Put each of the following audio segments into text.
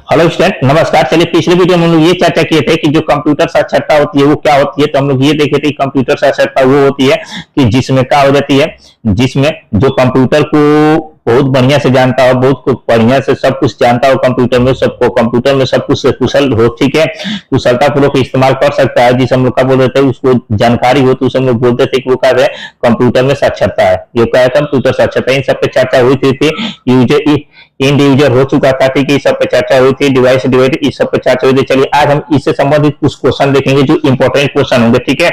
Hello student, नमस्कार। चलिए, पिछले वीडियो में हम लोग ये चर्चा किए थे कि जो कंप्यूटर साक्षरता होती है वो क्या होती है। तो हम लोग ये देखे थे कि कंप्यूटर साक्षरता वो होती है कि जिसमें क्या हो जाती है, जिसमें जो कंप्यूटर को बहुत बढ़िया से जानता हो, बहुत बढ़िया से सब कुछ जानता हो, कंप्यूटर में सबको, कंप्यूटर में सब कुछ कुशल हो, ठीक है, कुशलता पूर्वक इस्तेमाल कर सकता है, जिसे हम लोग क्या बोल देते हैं, उसको जानकारी हो, तो उसे हम लोग बोलते थे कि वो क्या है, कंप्यूटर में साक्षरता है। ये क्या है, कंप्यूटर साक्षरता। इन सब पे चर्चा हुई थी। यूजर इंडिविजुअल हो चुका था, ठीक है, इस सब पे चर्चा हुई थी। डिवाइस डिवाइड, इस सब पे चर्चा हुई थी। चलिए, आज हम इससे संबंधित कुछ क्वेश्चन देखेंगे जो इंपॉर्टेंट क्वेश्चन होंगे, ठीक है,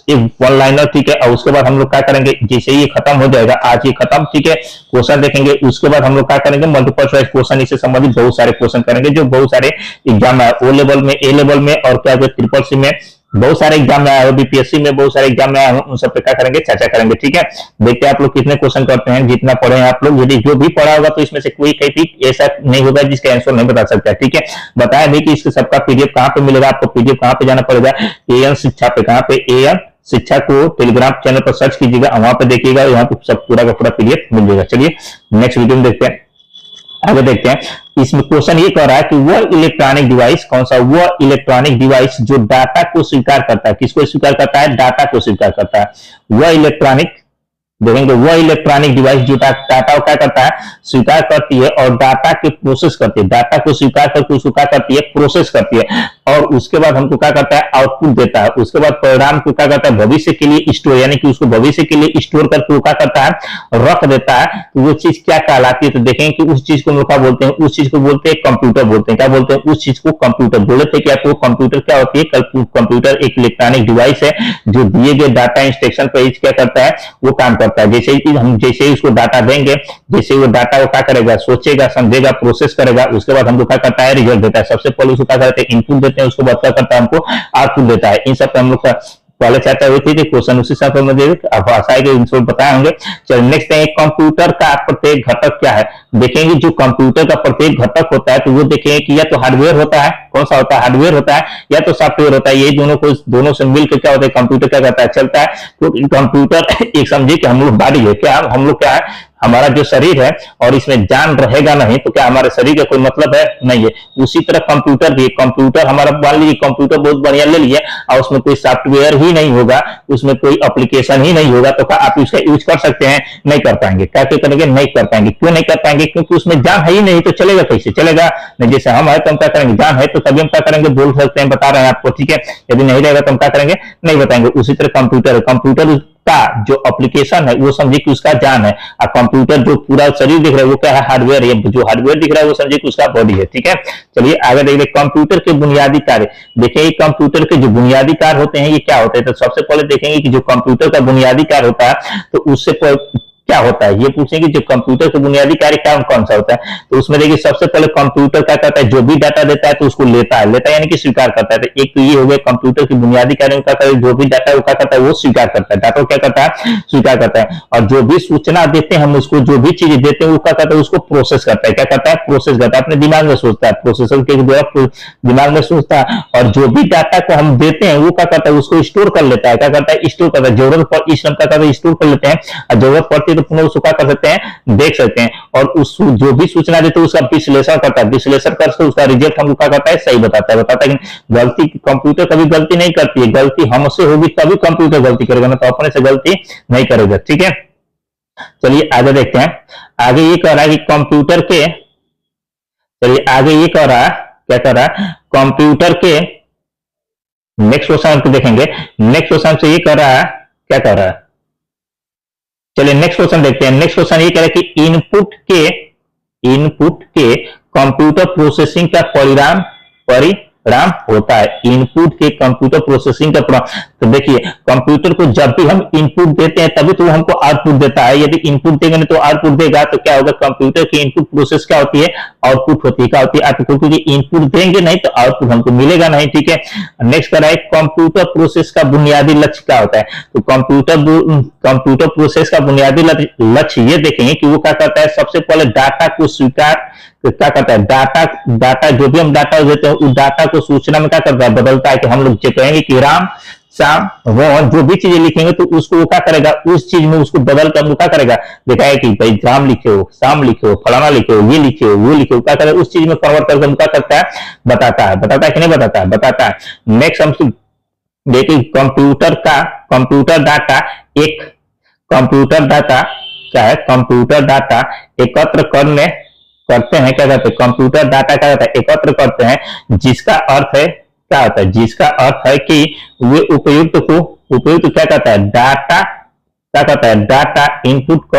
एक वन लाइनर, ठीक है। और उसके बाद हम लोग क्या करेंगे, जैसे ये खत्म हो जाएगा, आज ये खत्म, ठीक है, क्वेश्चन देखेंगे। उसके बाद हम लोग क्या करेंगे, मल्टीपल चॉइस क्वेश्चन, इससे संबंधित बहुत सारे क्वेश्चन करेंगे जो बहुत सारे एग्जाम है, ओ लेवल में, ए लेवल में, और क्या ट्रिपल सी में बहुत सारे एग्जाम में आया हो, बीपीएससी में बहुत सारे एग्जाम में आया हो, उन सब पे क्या करेंगे, चर्चा करेंगे, ठीक है। देखते हैं आप लोग कितने क्वेश्चन करते हैं, जितना पढ़े हैं आप लोग। यदि जो भी पढ़ा होगा तो इसमें से कोई कहीं ऐसा नहीं होगा जिसका आंसर नहीं बता सकता, ठीक है। बताया भी कि इसके सबका पीडीएफ कहां पे मिलेगा, आपको पीडीएफ कहां पे जाना पड़ेगा, एएन शिक्षा पे, कहां पे, एएन शिक्षा को टेलीग्राम चैनल पर सर्च कीजिएगा, वहां पे देखिएगा, वहां पे सब पूरा का पूरा पीडीएफ मिल जाएगा। चलिए, नेक्स्ट वीडियो में देखते हैं, आगे देखते हैं। इसमें क्वेश्चन ये कह रहा है कि वह इलेक्ट्रॉनिक डिवाइस कौन सा, वह इलेक्ट्रॉनिक डिवाइस जो डाटा को स्वीकार करता है, किसको स्वीकार करता है, डाटा को स्वीकार करता है। वह इलेक्ट्रॉनिक, देखेंगे, वह इलेक्ट्रॉनिक डिवाइस जो डाटा को क्या करता है, स्वीकार करती है और डाटा के प्रोसेस करती है, डाटा को स्वीकार करके उसको क्या करती है, प्रोसेस करती है, और उसके बाद हमको क्या करता है, आउटपुट देता है। उसके बाद परिणाम को क्या करता है, भविष्य के लिए स्टोर, यानी कि उसको भविष्य के लिए स्टोर करके वो क्या करता है, रख देता है। तो वो चीज क्या कहलाती है, तो देखेंगे कि उस चीज को हम लोग क्या बोलते हैं, उस चीज को बोलते हैं कंप्यूटर बोलते हैं। क्या बोलते हैं, उस चीज को कंप्यूटर बोले थे कि आपको कंप्यूटर क्या होती है, कंप्यूटर एक इलेक्ट्रॉनिक डिवाइस है जो दिए गए डाटा इंस्ट्रक्शन पर क्या करता है, वो काम करता है। जैसे ही हम जैसे ही उसको डाटा देंगे, जैसे वो डाटा वो क्या करेगा, सोचेगा, समझेगा, प्रोसेस करेगा, उसके बाद हमको क्या करता है, रिजल्ट देता है। सबसे पहले उसको क्या करते हैं, इनपुट देते हैं, उसके बाद क्या करता है, हमको आउटपुट देता है। इन सब पे हम लोग का पहले चर्चा हुई थी, क्वेश्चन उसी हिसाब से भाषा के इंस्टॉल बताए होंगे। चलिए, नेक्स्ट है, कंप्यूटर का प्रत्येक घटक क्या है। देखेंगे जो कंप्यूटर का प्रत्येक घटक होता है तो वो देखेंगे कि या तो हार्डवेयर होता है, कौन सा होता है, हार्डवेयर होता है, या तो सॉफ्टवेयर होता है। ये दोनों से मिलकर क्या होता है, कंप्यूटर क्या करता है, चलता है। तो कंप्यूटर एक समझिए कि हम लोग बॉडी है, क्या हम लोग क्या है, हमारा जो शरीर है, और इसमें जान रहेगा नहीं तो क्या हमारे शरीर का कोई मतलब है, नहीं है। उसी तरह कंप्यूटर भी, कंप्यूटर हमारा, मान लीजिए कंप्यूटर बहुत बढ़िया ले लिए और उसमें कोई सॉफ्टवेयर ही नहीं होगा, उसमें कोई एप्लीकेशन ही नहीं होगा, तो क्या आप इसका यूज कर सकते हैं, नहीं कर पाएंगे। क्या करेंगे, नहीं कर पाएंगे। क्यों नहीं कर पाएंगे, क्योंकि उसमें जान है ही नहीं, तो चलेगा कैसे, चलेगा नहीं। जैसे हम है तो हम क्या करेंगे, जान है तो तभी हम क्या करेंगे, बोल सकते हैं, बता रहे हैं आपको, ठीक है। यदि नहीं रहेगा तो हम क्या करेंगे, नहीं बताएंगे। उसी तरह कंप्यूटर, कंप्यूटर का जो एप्लीकेशन है वो समझिए कि उसका जान है, और कंप्यूटर जो पूरा शरीर दिख रहा है वो क्या है, हार्डवेयर है। जो हार्डवेयर दिख रहा है वो समझिए कि उसका बॉडी है, ठीक है। चलिए, आगे देखिए, कंप्यूटर के बुनियादी कार्य। देखिए, कंप्यूटर के जो बुनियादी कार्य होते हैं ये क्या होते हैं, तो सबसे पहले देखेंगे कि जो कंप्यूटर का बुनियादी कार्य होता है तो उससे क्या होता है, ये पूछेंगे जो कंप्यूटर का बुनियादी कार्य क्या कौन सा होता है। तो उसमें देखिए, सबसे पहले कंप्यूटर क्या करता है, जो भी डाटा देता है तो उसको लेता है, यानी कि स्वीकार करता है। तो एक तो ये हो गया कंप्यूटर की बुनियादी कार्य, क्या करता है, जो भी डाटा वो क्या करता है, वो स्वीकार करता है, डाटा क्या करता है, स्वीकार करता है। और जो भी सूचना देते हैं हम उसको, जो भी चीजें देते हैं वो क्या करता है, उसको प्रोसेस करता है। क्या करता है, प्रोसेस करता है, अपने दिमाग में सोचता है, प्रोसेसर के द्वारा दिमाग में सोचता है। और जो भी डाटा को हम देते हैं वो क्या करता है, उसको स्टोर कर लेता है। क्या करता है, स्टोर करता है। जरूरत पर इस क्या करता है, स्टोर कर लेते हैं, और जरूरत पड़ती है तो पुनः उसको क्या कर सकते हैं, देख सकते हैं। और उस जो भी सूचना देते हैं उसका विश्लेषण करता है, विश्लेषण करके उसका रिजल्ट हमको क्या करता है, सही बताता है। बताता है कि गलती, कंप्यूटर कभी गलती नहीं करती है, गलती हमसे होगी तभी कंप्यूटर गलती करेगा, ना तो अपने से गलती नहीं करेगा, ठीक है। चलिए, आगे देखते हैं। आगे ये कह रहा है कि कंप्यूटर के, चलिए आगे ये कह रहा है, क्या कह रहा है, कंप्यूटर के, नेक्स्ट क्वेश्चन देखेंगे। नेक्स्ट क्वेश्चन से ये कह रहा है, क्या कह रहा है, चलिए नेक्स्ट क्वेश्चन देखते हैं। नेक्स्ट क्वेश्चन ये कह रहा है कि इनपुट के कंप्यूटर प्रोसेसिंग का परिणाम होता है। इनपुट के कंप्यूटर प्रोसेसिंग का परिणाम, तो देखिए, कंप्यूटर को जब भी हम इनपुट देते हैं तभी तो वो हमको आउटपुट देता है। यदि इनपुट देंगे नहीं तो आउटपुट देगा, तो क्या होगा, कंप्यूटर की इनपुट प्रोसेस क्या होती है, आउटपुट होती है। क्या होती है, आउटपुट, क्योंकि इनपुट देंगे नहीं तो आउटपुट हमको मिलेगा नहीं, ठीक है। नेक्स्ट कर रहा है, कंप्यूटर प्रोसेस का बुनियादी लक्ष्य क्या होता है। तो कंप्यूटर प्रोसेस का बुनियादी लक्ष्य ये देखेंगे कि वो क्या करता है, सबसे पहले डाटा को स्वीकार, क्या करता है, डाटा जो भी हम डाटा देते हैं उस डाटा को सूचना में क्या करता है, बदलता है। कि हम लोग कहेंगे कि राम शाम वो जो भी चीजें लिखेंगे तो उसको वो क्या करेगा, उस चीज में उसको बदल कर वो क्या करेगा, दिखाएगा कि भाई शाम लिखे हो, शाम लिखे हो, फलाना लिखे हो, ये लिखे हो, वो लिखे हो, क्या करेगा उस चीज में कन्वर्ट करके क्या करता है, बताता है कि नहीं बताता है, बताता है। नेक्स्ट हम देखिए कंप्यूटर डाटा एक कंप्यूटर डाटा क्या है, कंप्यूटर डाटा एकत्र करते हैं, क्या कहते हैं, कंप्यूटर डाटा क्या कहता है, एकत्र करते हैं, जिसका अर्थ है क्या होता है, जिसका अर्थ है कि वे उपयुक्त क्या कहता है, डाटा क्या कहता है, डाटा इनपुट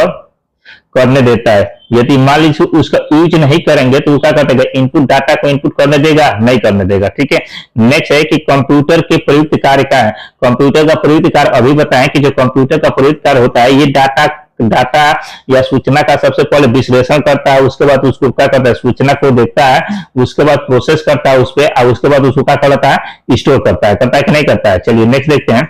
करने देता है। यदि मान लीजिए उसका यूज नहीं करेंगे तो वो क्या करेगा, इनपुट डाटा को इनपुट करने देगा, नहीं करने देगा। ठीक है, नेक्स्ट है कि कंप्यूटर के प्रयुक्त कार्य क्या है। कंप्यूटर का प्रयुक्त कार्य अभी बताएं कि जो कंप्यूटर का प्रयुक्त कार्य होता है, ये डाटा या सूचना का सबसे पहले विश्लेषण करता है, उसके बाद उसको क्या करता है, सूचना को देखता है, उसके बाद प्रोसेस करता है उस पर, और उसके बाद उसको क्या करता है, स्टोर करता है कि नहीं करता है। चलिए नेक्स्ट देखते हैं।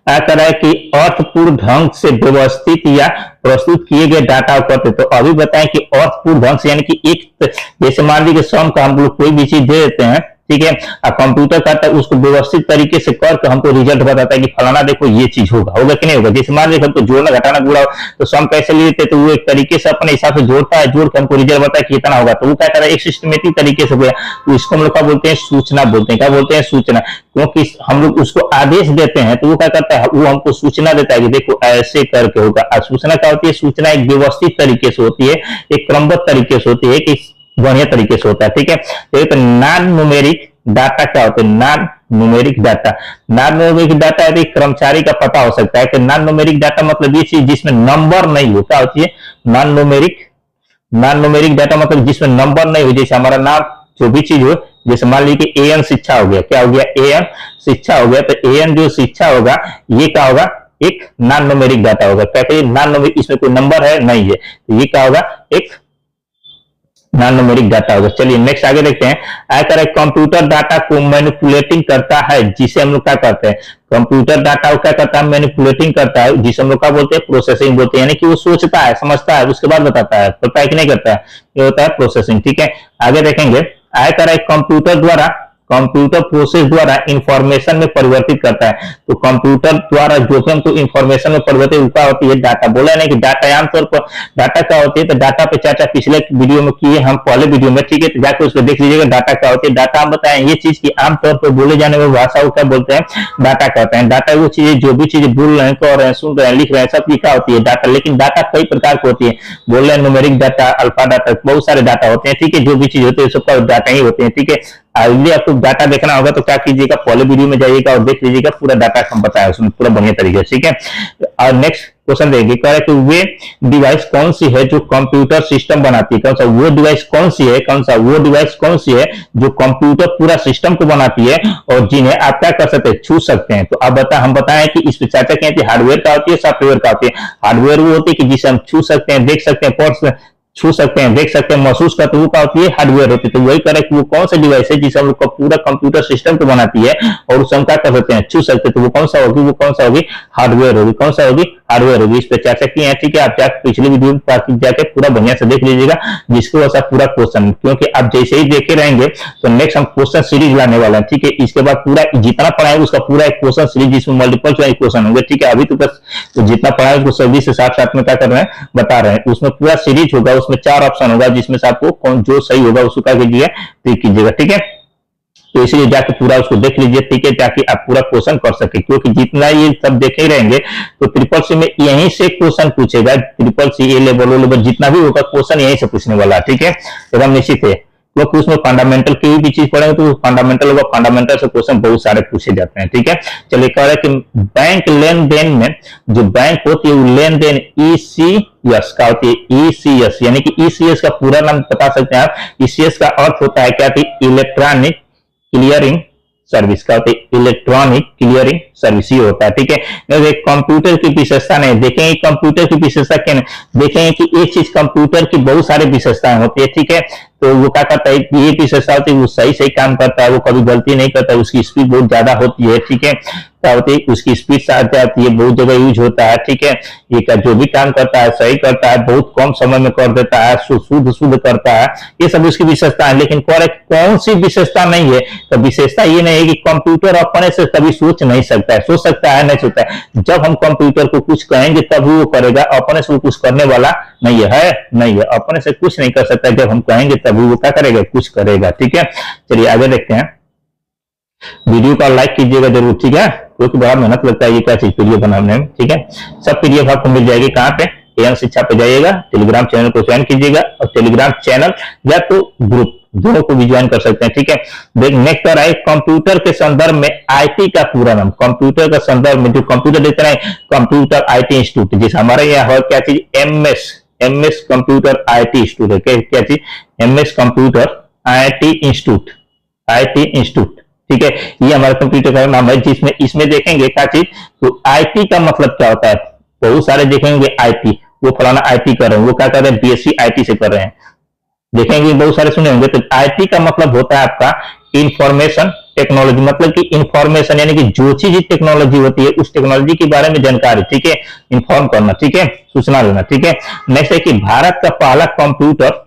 कर है कि अर्थपूर्ण ढंग से व्यवस्थित या प्रस्तुत किए गए डाटा करते। तो अभी बताएं कि अर्थपूर्ण ढंग से यानी कि एक, जैसे मान लीजिए सम का हम लोग कोई भी चीज दे देते हैं, ठीक है, और कंप्यूटर करता है उसको व्यवस्थित तरीके से करके हमको रिजल्ट बताता है कि फलाना देखो ये चीज होगा कि नहीं होगा। जैसे मान लीजिए हमको जोड़ना घटाना गुणा तो सम कैसे लेते, तो वो एक तरीके से अपने हिसाब से जोड़ता है, जोड़ के हमको रिजल्ट बताता है कि इतना होगा। तो वो क्या कर रहा है, एक सिस्टमेटिक तरीके से हुआ, तो इसको हम लोग क्या बोलते हैं, सूचना बोलते हैं। क्या बोलते हैं, सूचना। क्योंकि हम लोग उसको आदेश देते हैं तो वो क्या करता है, वो हमको सूचना देता है कि देखो ऐसे करके होगा। सूचना क्या होती है, सूचना एक व्यवस्थित तरीके से होती है, एक क्रमबद्ध तरीके से होती है, एक बढ़िया तरीके से होता है। ठीक है, तो नॉन न्यूमेरिक डाटा क्या होता है, non numeric data. Non numeric data यदि कर्मचारी का पता हो सकता है कि नॉन न्यूमेरिक डाटा मतलब ये चीज जिसमें नंबर नहीं होता होती है। नॉन न्यूमेरिक डाटा मतलब जिसमें नंबर नहीं हो, जैसे हमारा नाम जो भी चीज हो, जैसे मान लीजिए कि एन शिक्षा हो गया, क्या हो गया, एन शिक्षा हो गया, तो एन जो शिक्षा होगा ये क्या होगा, एक नॉन न्यूमेरिक डाटा होगा। क्या कहिए, नॉन न्यूमेरिक, इसमें कोई नंबर है नहीं है, तो ये क्या होगा, एक नॉन न्यूमेरिक डाटा होगा। चलिए नेक्स्ट आगे देखते हैं। आकर कंप्यूटर डाटा को मैनिपुलेटिंग करता है, जिसे हम लोग क्या करते हैं, कंप्यूटर डाटा को क्या करता है, मैनिपुलेटिंग करता है, जिसे हम लोग क्या बोलते हैं, प्रोसेसिंग बोलते हैं। यानी कि वो सोचता है, समझता है, उसके बाद बताता है, पता है कि नहीं करता है, ये होता है प्रोसेसिंग। ठीक है, आगे देखेंगे। आकर कंप्यूटर प्रोसेस द्वारा इंफॉर्मेशन में परिवर्तित करता है। तो कंप्यूटर द्वारा जो भी हमको इंफॉर्मेशन में परिवर्तित क्या होती है, डाटा। बोला नहीं कि डाटा आमतौर पर डाटा क्या होती है, तो डाटा पे चर्चा पिछले वीडियो में किए हम, पहले वीडियो में, ठीक है, तो जाकर उसको देख लीजिएगा डाटा क्या होती है। डाटा हम बताएं ये चीज की आमतौर पर बोले जाने वाली भाषा को क्या बोलते हैं, डाटा कहते हैं। डाटा वो चीजें जो भी चीजें बोल रहे हैं, कह रहे हैं, सुन रहे हैं, लिख रहे हैं, सब लिखा होती है डाटा। लेकिन डाटा कई प्रकार की होती है, बोल रहे हैं न्यूमेरिक डाटा, अल्फा डाटा, बहुत सारे डाटा होते हैं। ठीक है, जो भी चीज होती है सबका डाटा ही होते हैं। ठीक है, यदि आपको डाटा देखना होगा तो क्या कीजिएगा, पहले वीडियो में जाइएगा और देख लीजिएगा, पूरा डाटा हम बताया उसमें पूरा बढ़िया तरीके से। ठीक है, और नेक्स्ट क्वेश्चन देंगे, कह रहे कि वे डिवाइस कौन सी है जो कंप्यूटर सिस्टम बनाती है। कौन सा वो डिवाइस कौन सी है, कौन सा वो डिवाइस कौन सी है जो कंप्यूटर पूरा सिस्टम को बनाती है और जिन्हें आप क्या कर सकते हैं, छू सकते हैं। तो अब हम बताएं कि इस पर चर्चा की हार्डवेयर का होती है, सॉफ्टवेयर का होती है। हार्डवेयर वो होती है कि जिसे हम छू सकते हैं, देख सकते हैं, छू सकते हैं, देख सकते हैं, महसूस करते, वो क्या होती है, हार्डवेयर होती है। तो वही करें कि वो कौन सा डिवाइस है जिसे हम लोग का पूरा कंप्यूटर सिस्टम को बनाती है और उसे हम क्या कर सकते हैं, छू सकते हैं। तो वो कौन सा होगी, वो कौन सा होगी, हार्डवेयर होगी। कौन सा होगी, हार्डवेयर होगी। इस पर चर्चा की है। ठीक है, आप जाकर पिछले वीडियो में जाके पूरा बढ़िया से देख लीजिएगा, जिसको वैसा पूरा क्वेश्चन, क्योंकि आप जैसे ही देखे रहेंगे तो नेक्स्ट हम क्वेश्चन सीरीज लाने वाले हैं। ठीक है, इसके बाद पूरा जितना पढ़ाएंगे उसका पूरा एक क्वेश्चन सीरीज जिसमें मल्टीपल चॉइस क्वेश्चन होंगे। ठीक है, अभी तो बस तो जितना पढ़ाए उसको सभी से साथ में क्या कर रहे हैं, बता रहे हैं। उसमें पूरा सीरीज होगा, उसमें 4 ऑप्शन होगा, जिसमें से आपको कौन जो सही होगा उसको क्या कीजिएगा, टिक कीजिएगा। ठीक है, तो इसलिए जाके पूरा उसको देख लीजिए। ठीक है, ताकि आप पूरा क्वेश्चन कर सके, क्योंकि जितना ये सब देखे रहेंगे तो ट्रिपल सी में यहीं से क्वेश्चन पूछेगा। ट्रिपल सी, ए लेवल, ओ लेवल, जितना भी होगा क्वेश्चन यहीं से पूछने वाला। ठीक है, एकदम निश्चित है, क्योंकि उसमें फंडामेंटल की भी चीज पढ़ेंगे तो फंडामेंटल होगा, फंडामेंटल से क्वेश्चन बहुत सारे पूछे जाते हैं। ठीक है, चलिए कह रहे हैं कि बैंक लेन देन में जो बैंक होती है वो लेन देन ECS का होती है, ECS यानी कि ECS का पूरा नाम बता सकते हैं आप। ECS का अर्थ होता है क्या, इलेक्ट्रॉनिक क्लियरिंग सर्विस का होता है, इलेक्ट्रॉनिक क्लियरिंग सर्विस ही होता है। ठीक है, कंप्यूटर की विशेषता नहीं देखेंगे, कंप्यूटर की विशेषता क्या देखेंगे कि एक चीज कंप्यूटर की बहुत सारी विशेषताएं होती है। ठीक है, तो वो क्या करता है, ये विशेषता होती है, वो सही काम करता है, वो कभी गलती नहीं करता है, उसकी स्पीड बहुत ज्यादा होती है। ठीक है, क्या होती है, उसकी स्पीड साथ जाती है, बहुत जगह यूज होता है, ठीक है। ये का जो भी काम करता है सही करता है, बहुत कम समय में कर देता है, शुद्ध शुद्ध करता है, ये सब उसकी विशेषता है। लेकिन कौन सी विशेषता नहीं है, तो विशेषता ये नहीं है कि कंप्यूटर अपने से कभी सोच नहीं सकता है, सोच सकता है नहीं सोचता है। जब हम कंप्यूटर को कुछ कहेंगे तभी वो करेगा, अपने से वो कुछ करने वाला नहीं है, नहीं है, अपने से कुछ नहीं कर सकता। जब हम कहेंगे तभी वो क्या करेगा, कुछ करेगा, ठीक है। चलिए आगे देखते हैं। वीडियो का लाइक कीजिएगा जरूर, ठीक है, क्योंकि बड़ा मेहनत लगता है ये क्या चीज वीडियो बनाने में, ठीक है। सब पीडीएफ आपको मिल जाएगी कहाँ पे, एएन शिक्षा पे जाइएगा, टेलीग्राम चैनल को ज्वाइन कीजिएगा, और टेलीग्राम चैनल या तो ग्रुप दोनों को भी ज्वाइन कर सकते हैं, ठीक है। देख नेक्स्ट और आए कंप्यूटर के संदर्भ में आईटी का पूरा नाम, कंप्यूटर का संदर्भ में जो कंप्यूटर देते हैं, कंप्यूटर आईटी इंस्टीट्यूट, जिस हमारे यहाँ है क्या चीज, एमएस कंप्यूटर आईटी इंस्टीट्यूट है, क्या चीज, एमएस कंप्यूटर आईटी इंस्टीट्यूट, ठीक है। ये हमारा कंप्यूटर का नाम है, जिसमें इसमें देखेंगे क्या चीज, तो आईटी का मतलब क्या होता है, बहुत सारे देखेंगे आईटी, वो फलाना आईटी कर रहे हैं, वो क्या कर रहे हैं, बीएससी आईटी से कर रहे हैं, देखेंगे बहुत सारे सुने होंगे। तो आईटी का मतलब होता है आपका इंफॉर्मेशन टेक्नोलॉजी, मतलब कि इंफॉर्मेशन यानी कि जो चीज टेक्नोलॉजी होती है उस टेक्नोलॉजी के बारे में जानकारी, ठीक है, इंफॉर्म करना, ठीक है, सूचना देना, ठीक है। नेक्स्ट है कि भारत का पहला कंप्यूटर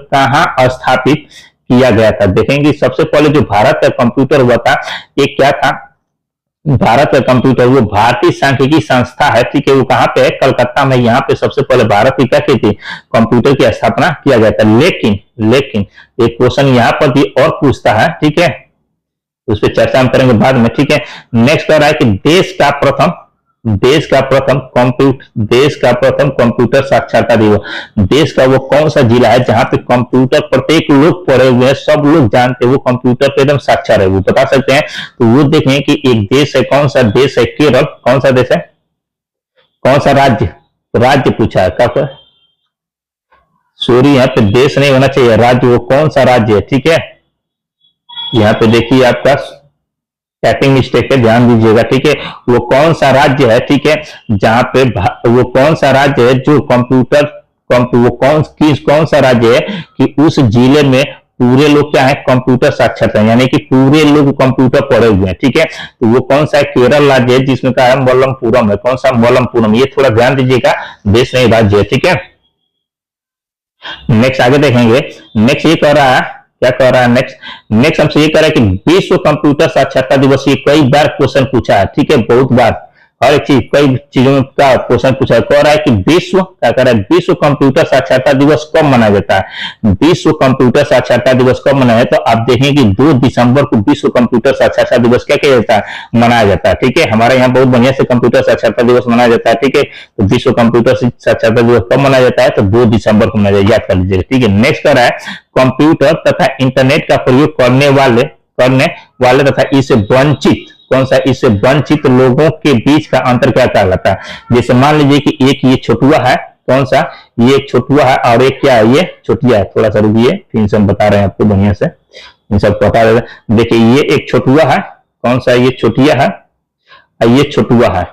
कहां स्थापित किया गया था। देखेंगे सबसे पहले जो भारत का कंप्यूटर हुआ था, एक क्या था, भारत का कंप्यूटर, वो भारतीय सांख्यिकी संस्था है, ठीक है, वो कहां पे है, कलकत्ता में। यहाँ पे सबसे पहले भारत की क्या की थी, कंप्यूटर की स्थापना किया गया था। लेकिन एक क्वेश्चन यहाँ पर भी और पूछता है, ठीक है, उस पर चर्चा हम करेंगे बाद में, ठीक है। नेक्स्ट कह रहा है कि देश का प्रथम कंप्यूटर साक्षरता दिवस, देश का वो कौन सा जिला है जहां पे कंप्यूटर प्रत्येक लोग पढ़े हुए हैं, सब लोग जानते हैं, वो कंप्यूटर पे एकदम साक्षर है, वो बता सकते हैं। तो वो देखें कि एक देश है, कौन सा देश है, केरल, कौन सा देश है, कौन सा राज्य पूछा है, क्या सॉरी यहाँ पे देश नहीं होना चाहिए, राज्य, वो कौन सा राज्य है, ठीक है। यहाँ पे देखिए आपका टाइपिंग मिस्टेक है, ध्यान दीजिएगा, ठीक है। वो कौन सा राज्य है, ठीक है, जहां पे वो कौन सा राज्य है जो वो कौन सा राज्य है कि उस जिले में पूरे लोग क्या है, कंप्यूटर साक्षर है, यानी कि पूरे लोग कंप्यूटर पढ़े हुए हैं, ठीक है। तो वो कौन सा है, केरल राज्य है, जिसमें कहा है मलप्पुरम है, कौन सा, मलप्पुरम, ये थोड़ा ध्यान दीजिएगा, देश नहीं राज्य है, ठीक है। नेक्स्ट आगे देखेंगे। नेक्स्ट ये कह रहा है, क्या कह रहा है, नेक्स्ट हमसे ये कह रहा है कि विश्व कंप्यूटर साक्षरता दिवस, ये कई बार क्वेश्चन पूछा है, ठीक है, बहुत बार, हर एक चीज कई चीजों का क्वेश्चन पूछा है। कह रहा है कि क्या कह रहा है, विश्व कंप्यूटर साक्षरता दिवस कब मनाया जाता है, विश्व कंप्यूटर साक्षरता दिवस कब मनाया, तो आप देखेंगे कि 2 दिसंबर को विश्व कंप्यूटर साक्षरता दिवस क्या किया जाता है, मनाया जाता है, ठीक है। हमारे यहाँ बहुत बढ़िया से कंप्यूटर साक्षरता दिवस मनाया जाता है, ठीक है। तो विश्व कंप्यूटर साक्षरता दिवस कब मनाया जाता है, तो 2 दिसंबर को मनाया, याद कर लीजिएगा, ठीक है। नेक्स्ट कर रहा है कंप्यूटर तथा इंटरनेट का प्रयोग करने वाले तथा इससे वंचित, कौन सा, इससे वंचित लोगों के बीच का अंतर क्या कहलाता है। जैसे मान लीजिए कि एक ये छोटुआ है, कौन सा, ये एक छोटुआ है, और एक क्या है, ये छोटिया है। थोड़ा सा रुकिए, फिर से हम बता रहे हैं आपको बढ़िया से, इन सब बता रहे हैं। देखिए ये एक छोटुआ है, कौन सा, ये छोटिया है, और ये छोटुआ है,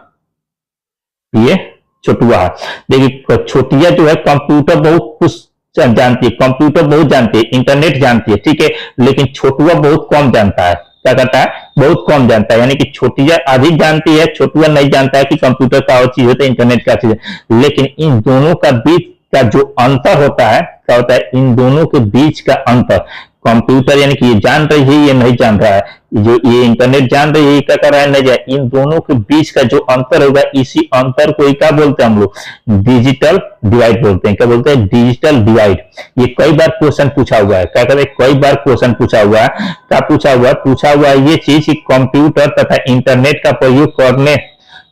ये छोटुआ है। देखिए छोटिया जो है कंप्यूटर बहुत कुछ जानती है, कंप्यूटर बहुत जानती है, इंटरनेट जानती है, ठीक है, लेकिन छोटुआ बहुत कम जानता है, क्या करता है, बहुत कम जानता है, यानी कि छोटिया अधिक जानती है, छोटुआ नहीं जानता है कि कंप्यूटर का और चीज होता है, इंटरनेट का चीज है। लेकिन इन दोनों का बीच का जो अंतर होता है, क्या होता है, इन दोनों के बीच का अंतर, कंप्यूटर यानी कि ये जान रही है, ये नहीं जान रहा है, जो ये इंटरनेट जान रही है, ये क्या कर रहा है, नहीं जाए, इन दोनों के बीच का जो अंतर होगा, इसी अंतर को क्या बोलते हैं हम लोग, डिजिटल डिवाइड बोलते हैं। क्या बोलते हैं, डिजिटल डिवाइड। ये कई बार क्वेश्चन पूछा हुआ है, क्या कहते हैं, कई बार क्वेश्चन पूछा हुआ है, क्या पूछा हुआ है ये चीज, कंप्यूटर तथा इंटरनेट का प्रयोग करने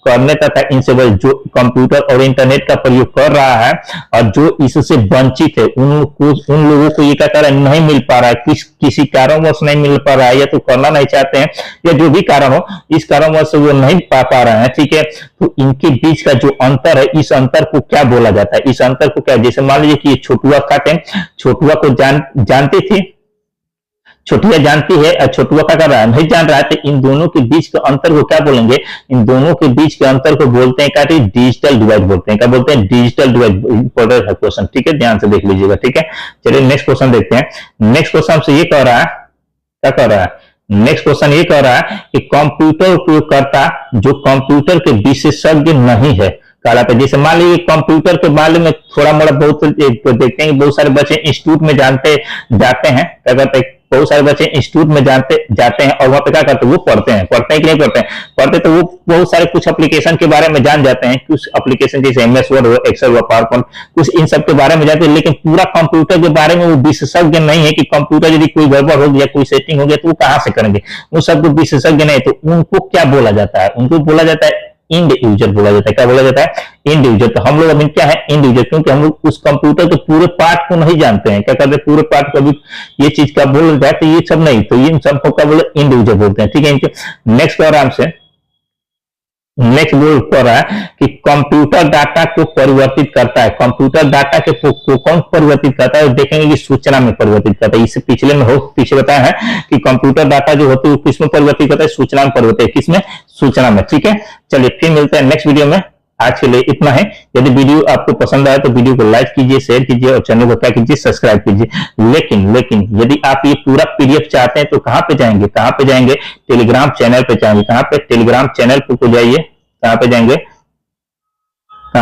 तथा इनसे जो कंप्यूटर और इंटरनेट का प्रयोग कर रहा है और जो इससे वंचित है, उन लोगों को ये क्या कर रहा है, नहीं मिल पा रहा है, किसी कारणवश नहीं मिल पा रहा है, या तो करना नहीं चाहते हैं, या जो भी कारण हो, इस कारणवश वो नहीं पा रहे हैं, ठीक है। तो इनके बीच का जो अंतर है, इस अंतर को क्या बोला जाता है, इस अंतर को क्या, जैसे मान लीजिए कि ये छोटुआ काटे, छोटुआ को जानते थे, छोटिया जानती है और छोटुआ क्या कर रहा है, नहीं जान रहा है, तो इन दोनों के बीच के अंतर को क्या बोलेंगे, इन दोनों के बीच के अंतर को बोलते हैं क्या, डिजिटल डिवाइड बोलते हैं। क्या बोलते हैं, डिजिटल डिवाइड। इंपॉर्टेंट है क्वेश्चन, ठीक है, ध्यान से देख लीजिएगा, ठीक है। चलिए नेक्स्ट क्वेश्चन देखते हैं। नेक्स्ट क्वेश्चन से ये कह रहा है, क्या कह रहा है, नेक्स्ट क्वेश्चन ये कह रहा है कि कंप्यूटर उपयोगकर्ता जो कंप्यूटर के विशेषज्ञ नहीं है कहलाता है। जैसे मान लीजिए कंप्यूटर के बारे में थोड़ा मोड़ा बहुत देखते हैं कि बहुत सारे बच्चे इंस्टीट्यूट में जाते हैं, क्या करते हैं, बहुत सारे बच्चे इंस्टीट्यूट में जाते हैं और वहां पे क्या करते हैं, वो पढ़ते हैं कि नहीं पढ़ते तो वो बहुत सारे कुछ एप्लीकेशन के बारे में जान जाते हैं, कुछ एप्लीकेशन जैसे MS वर्ड हो, एक्सेल हो, पावरपॉइंट, कुछ इन सब के बारे में जानते हैं, लेकिन पूरा कंप्यूटर के बारे में वो विशेषज्ञ नहीं है कि कंप्यूटर यदि कोई गड़बड़ हो गया, कोई सेटिंग हो गया तो वो कहां से करेंगे, वो सब विशेषज्ञ नहीं। तो उनको क्या बोला जाता है, उनको बोला जाता है इंड यूजर बोला जाता है। क्या बोला जाता है, इंड यूजर। तो हम लोग अभी क्या है, इंड यूजर, क्योंकि हम लोग उस कंप्यूटर के पूरे पार्ट को नहीं जानते हैं। क्या करते हैं, पूरे पार्ट को अभी ये चीज का बोल जाए तो ये सब नहीं, तो इन सब को क्या बोले, इंड यूजर बोलते हैं। ठीक है, इनके नेक्स्ट आराम से नेक्स्ट बोल कर रहा है कि कंप्यूटर डाटा को परिवर्तित करता है। कंप्यूटर डाटा के को कौन परिवर्तित करता है, देखेंगे कि सूचना में परिवर्तित करता है। इससे पीछे बताया है कि कंप्यूटर डाटा जो होती है किसमें परिवर्तित करता है, सूचना में परिवर्तित, किसमें, सूचना में। ठीक है, चलिए फिर मिलते हैं नेक्स्ट वीडियो में। आज के लिए इतना है। यदि वीडियो आपको पसंद आए तो वीडियो को लाइक कीजिए, शेयर कीजिए और चैनल को क्या कीजिए, सब्सक्राइब कीजिए। लेकिन यदि आप ये पूरा PDF चाहते हैं तो कहां पे जाएंगे, टेलीग्राम चैनल पे जाएंगे। कहां पे, टेलीग्राम चैनल पे जाइए। कहां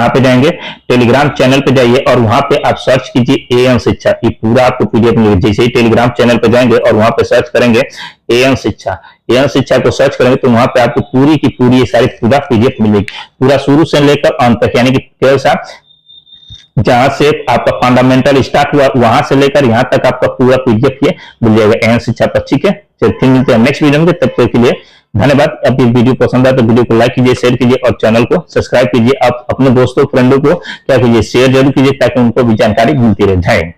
पे जाएंगे, टेलीग्राम चैनल पे जाइए और वहां पे आप सर्च कीजिए AM शिक्षा। ये पूरा आपको PDF मिलेगा। जैसे ही टेलीग्राम चैनल पे जाएंगे और वहां पे सर्च करेंगे AM शिक्षा को सर्च करेंगे तो वहां पे आपको पूरी की पूरी ये सारी पूरा PDF मिलेगी, पूरा शुरू से लेकर अंत तक, यानी कि कैसा, जहां से आपका फंडामेंटल स्टार्ट हुआ वहां से लेकर यहां तक आपका पूरा PDF ये मिल जाएगा AM शिक्षा पर। ठीक है, चलिए फिर मिलते हैं नेक्स्ट वीडियो में। तब तक के लिए धन्यवाद। अब ये वीडियो पसंद आए तो वीडियो को लाइक कीजिए, शेयर कीजिए और चैनल को सब्सक्राइब कीजिए। आप अपने दोस्तों फ्रेंडों को क्या कीजिए, शेयर जरूर कीजिए ताकि उनको भी जानकारी मिलती रहे। जय हिंद।